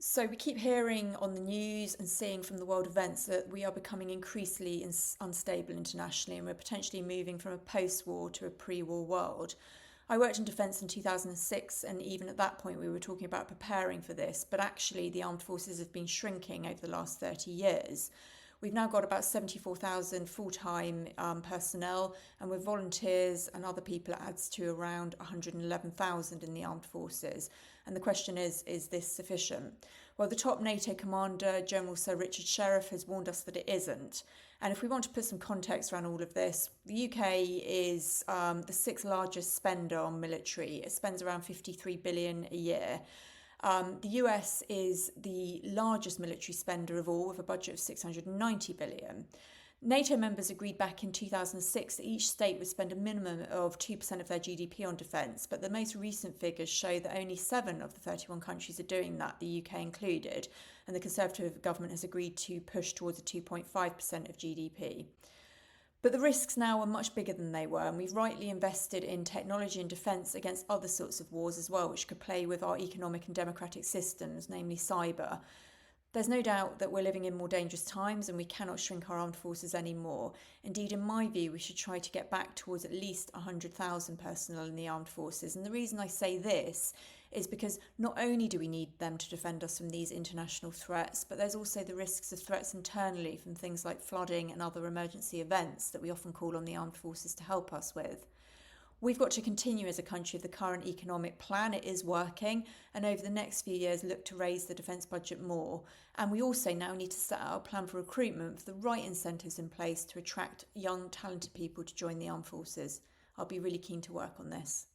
So we keep hearing on the news and seeing from the world events that we are becoming increasingly unstable internationally, and we're potentially moving from a post-war to a pre-war world. I worked in defence in 2006, and even at that point we were talking about preparing for this, but actually the armed forces have been shrinking over the last 30 years. We've now got about 74,000 full-time personnel, and with volunteers and other people, it adds to around 111,000 in the armed forces. And the question is this sufficient? Well, the top NATO commander, General Sir Richard Sheriff, has warned us that it isn't. And if we want to put some context around all of this, the UK is the sixth largest spender on military. It spends around 53 billion a year. The US is the largest military spender of all, with a budget of 690 billion. NATO members agreed back in 2006 that each state would spend a minimum of 2% of their GDP on defence, but the most recent figures show that only 7 of the 31 countries are doing that, the UK included, and the Conservative government has agreed to push towards a 2.5% of GDP. But the risks now are much bigger than they were, and we've rightly invested in technology and defence against other sorts of wars as well, which could play with our economic and democratic systems, namely cyber. There's no doubt that we're living in more dangerous times and we cannot shrink our armed forces anymore. Indeed, in my view, we should try to get back towards at least 100,000 personnel in the armed forces. And the reason I say this is because not only do we need them to defend us from these international threats, but there's also the risks of threats internally from things like flooding and other emergency events that we often call on the armed forces to help us with. We've got to continue as a country with the current economic plan. It is working, and over the next few years look to raise the defence budget more. And we also now need to set out a plan for recruitment with the right incentives in place to attract young, talented people to join the armed forces. I'll be really keen to work on this.